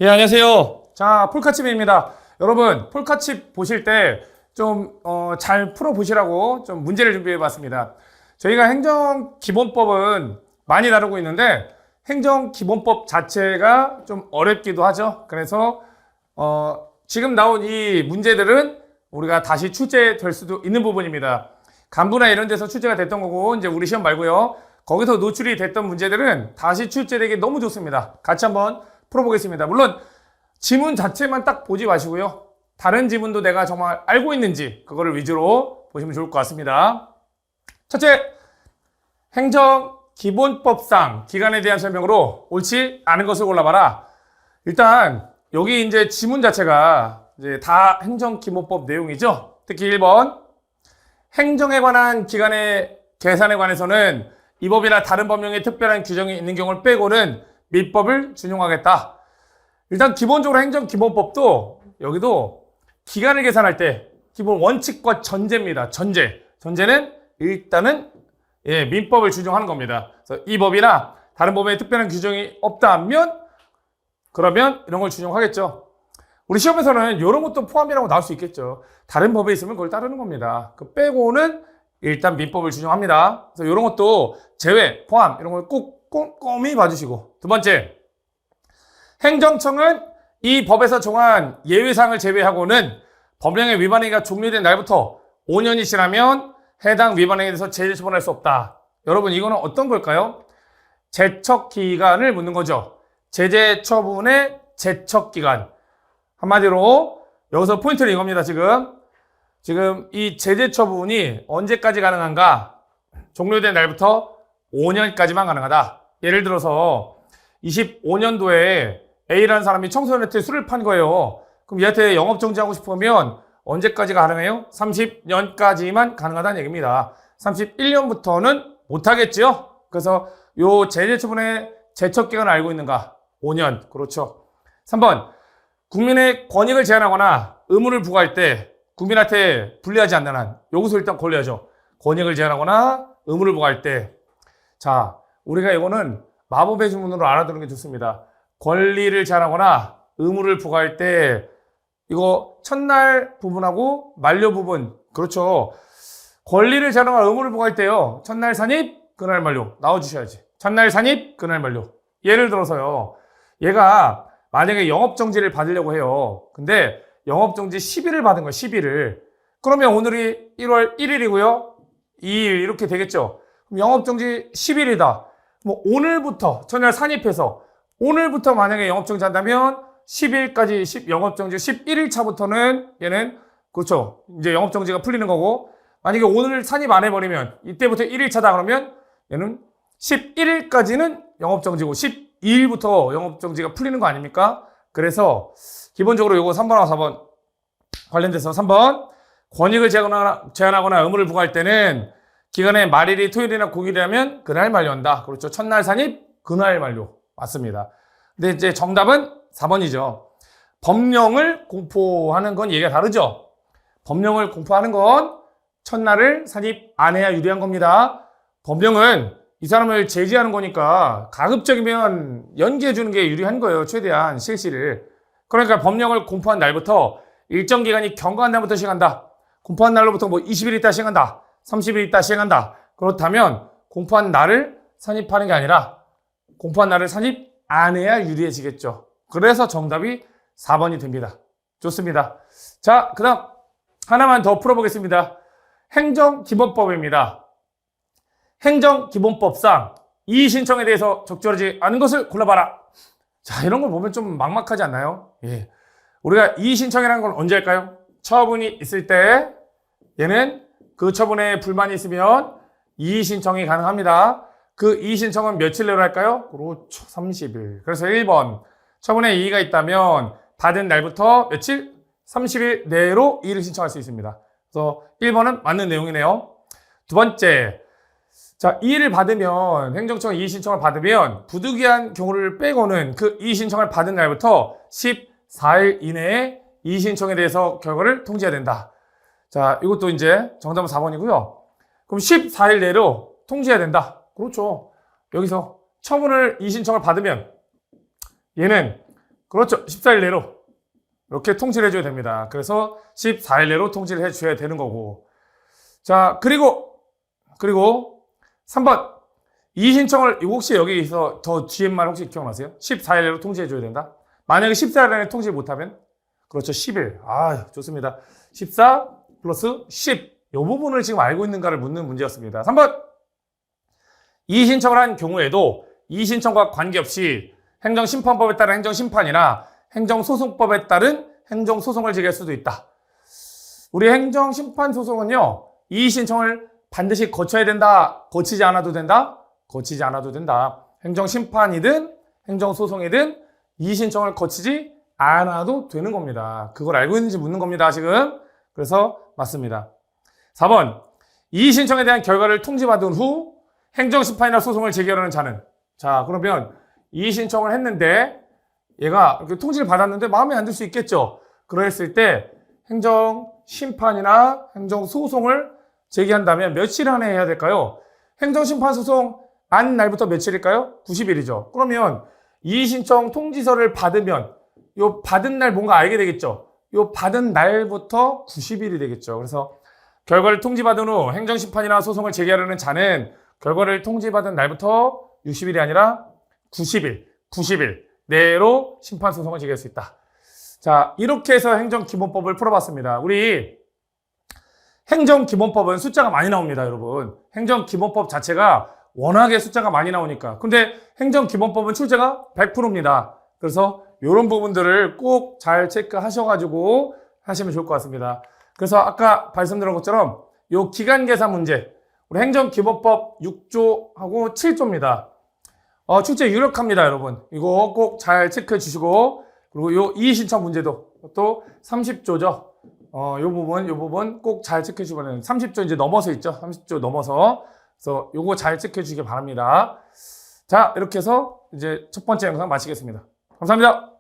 예, 안녕하세요. 자, 폴카칩입니다. 여러분, 폴카칩 보실 때 좀, 잘 풀어보시라고 좀 문제를 준비해 봤습니다. 저희가 행정기본법은 많이 다루고 있는데, 행정기본법 자체가 좀 어렵기도 하죠. 그래서, 지금 나온 이 문제들은 우리가 다시 출제될 수도 있는 부분입니다. 간부나 이런 데서 출제가 됐던 거고, 이제 우리 시험 말고요. 거기서 노출이 됐던 문제들은 다시 출제되기 너무 좋습니다. 같이 한번 풀어보겠습니다. 물론 지문 자체만 딱 보지 마시고요. 다른 지문도 내가 정말 알고 있는지 그거를 위주로 보시면 좋을 것 같습니다. 첫째, 행정기본법상 기간에 대한 설명으로 옳지 않은 것을 골라봐라. 일단 여기 이제 지문 자체가 이제 다 행정기본법 내용이죠. 특히 1번 행정에 관한 기간의 계산에 관해서는 이 법이나 다른 법령에 특별한 규정이 있는 경우를 빼고는 민법을 준용하겠다. 일단 기본적으로 행정기본법도 여기도 기간을 계산할 때 기본 원칙과 전제입니다. 전제는 일단은 민법을 준용하는 겁니다. 그래서 이 법이나 다른 법에 특별한 규정이 없다면 그러면 이런 걸 준용하겠죠. 우리 시험에서는 이런 것도 포함이라고 나올 수 있겠죠. 다른 법에 있으면 그걸 따르는 겁니다. 그 빼고는 일단 민법을 준용합니다. 그래서 이런 것도 제외, 포함 이런 걸 꼭 꼼꼼히 봐주시고, 두 번째, 행정청은 이 법에서 정한 예외사항을 제외하고는 법령의 위반행위가 종료된 날부터 5년이 지나면 해당 위반행위에 대해서 제재 처분할 수 없다. 여러분, 이거는 어떤 걸까요? 제척 기간을 묻는 거죠. 제재 처분의 제척 기간. 한마디로 여기서 포인트는 이겁니다. 지금 이 제재 처분이 언제까지 가능한가? 종료된 날부터 5년까지만 가능하다. 예를 들어서 25년도에 A라는 사람이 청소년한테 술을 판 거예요. 그럼 얘한테 영업정지하고 싶으면 언제까지가 가능해요? 30년까지만 가능하다는 얘기입니다. 31년부터는 못하겠죠? 그래서 요 제재처분의 제척기간을 알고 있는가? 5년. 그렇죠. 3번. 국민의 권익을 제한하거나 의무를 부과할 때 국민한테 불리하지 않는 한 여기서 일단 걸려야죠. 권익을 제한하거나 의무를 부과할 때. 자, 우리가 이거는 마법의 주문으로 알아두는 게 좋습니다. 권리를 제한하거나 의무를 부과할 때 이거 첫날 부분하고 만료 부분, 그렇죠. 권리를 제한하거나 의무를 부과할 때요. 첫날 산입, 그날 만료 나와주셔야지. 첫날 산입, 그날 만료. 예를 들어서요. 얘가 만약에 영업정지를 받으려고 해요. 근데 영업정지 10일을 받은 거예요. 10일을. 그러면 오늘이 1월 1일이고요. 2일 이렇게 되겠죠. 그럼 영업정지 10일이다. 뭐 오늘부터 첫날 산입해서 오늘부터 만약에 영업정지 한다면 10일까지 영업정지 11일 차부터는 얘는 그렇죠. 이제 영업정지가 풀리는 거고, 만약에 오늘 산입 안 해버리면 이때부터 1일 차다 그러면 얘는 11일까지는 영업정지고 12일부터 영업정지가 풀리는 거 아닙니까? 그래서 기본적으로 요거 3번하고 4번 관련돼서 3번 권익을 제한하거나 의무를 부과할 때는 기간의 말일이 토요일이나 공휴일이라면 그날 만료한다. 그렇죠. 첫날 산입, 그날 만료. 맞습니다. 근데 이제 정답은 4번이죠. 법령을 공포하는 건 얘기가 다르죠. 법령을 공포하는 건 첫날을 산입 안 해야 유리한 겁니다. 법령은 이 사람을 제지하는 거니까 가급적이면 연기해 주는 게 유리한 거예요. 최대한 실시를. 그러니까 법령을 공포한 날부터 일정 기간이 경과한 날부터 시행한다. 공포한 날로부터 뭐 20일 있다 시행한다. 30일 있다 시행한다. 그렇다면 공포한 날을 산입하는 게 아니라 공포한 날을 산입 안 해야 유리해지겠죠. 그래서 정답이 4번이 됩니다. 좋습니다. 자, 그 다음 하나만 더 풀어보겠습니다. 행정기본법입니다. 행정기본법상 이의신청에 대해서 적절하지 않은 것을 골라봐라. 자, 이런 걸 보면 좀 막막하지 않나요? 예. 우리가 이의신청이라는 건 언제 할까요? 처분이 있을 때 얘는 그 처분에 불만이 있으면 이의신청이 가능합니다. 그 이의신청은 며칠 내로 할까요? 그렇죠. 30일. 그래서 1번. 처분에 이의가 있다면 받은 날부터 며칠? 30일 내로 이의를 신청할 수 있습니다. 그래서 1번은 맞는 내용이네요. 두 번째. 자, 이의를 받으면, 행정청 이의신청을 받으면 부득이한 경우를 빼고는 그 이의신청을 받은 날부터 14일 이내에 이의신청에 대해서 결과를 통지해야 된다. 자, 이것도 이제 정답은 4번이고요. 그럼 14일 내로 통지해야 된다. 그렇죠. 여기서 처분을 이의신청을 받으면 얘는 그렇죠. 14일 내로 이렇게 통지를 해줘야 됩니다. 그래서 14일 내로 통지를 해줘야 되는 거고. 자, 그리고 3번. 이의신청을 혹시 여기서 더 뒤에만 혹시 기억나세요? 14일 내로 통지해줘야 된다. 만약에 14일 내에 통지 못하면 그렇죠. 10일. 아, 좋습니다. 14 플러스 10. 이 부분을 지금 알고 있는가를 묻는 문제였습니다. 3번. 이의신청을 한 경우에도 이의신청과 관계없이 행정심판법에 따른 행정심판이나 행정소송법에 따른 행정소송을 제기할 수도 있다. 우리 행정심판소송은요. 이의신청을 반드시 거쳐야 된다. 거치지 않아도 된다. 거치지 않아도 된다. 행정심판이든 행정소송이든 이의신청을 거치지 않아도 되는 겁니다. 그걸 알고 있는지 묻는 겁니다. 지금. 그래서 맞습니다. 4번. 이의신청에 대한 결과를 통지받은 후 행정심판이나 소송을 제기하려는 자는, 자, 그러면 이의신청을 했는데 얘가 이렇게 통지를 받았는데 마음에 안 들 수 있겠죠. 그랬을 때 행정심판이나 행정소송을 제기한다면 며칠 안에 해야 될까요? 행정심판소송 안 날부터 며칠일까요? 90일이죠. 그러면 이의신청 통지서를 받으면 요 받은 날 뭔가 알게 되겠죠. 요 받은 날부터 90일이 되겠죠. 그래서 결과를 통지받은 후 행정심판이나 소송을 제기하려는 자는 결과를 통지받은 날부터 60일이 아니라 90일 내로 심판소송을 제기할 수 있다. 자, 이렇게 해서 행정기본법을 풀어봤습니다. 우리 행정기본법은 숫자가 많이 나옵니다, 여러분. 행정기본법 자체가 워낙에 숫자가 많이 나오니까. 근데 행정기본법은 출제가 100%입니다. 그래서 이런 부분들을 꼭 잘 체크하셔가지고 하시면 좋을 것 같습니다. 그래서 아까 말씀드린 것처럼 요 기간계산 문제, 우리 행정기본법 6조하고 7조입니다. 출제 유력합니다, 여러분. 이거 꼭 잘 체크해 주시고, 그리고 요 이의신청 문제도 또 30조죠. 요 부분 꼭 잘 체크해 주시면 30조 이제 넘어서 있죠. 30조 넘어서. 그래서 요거 잘 체크해 주시기 바랍니다. 자, 이렇게 해서 이제 첫 번째 영상 마치겠습니다. 감사합니다.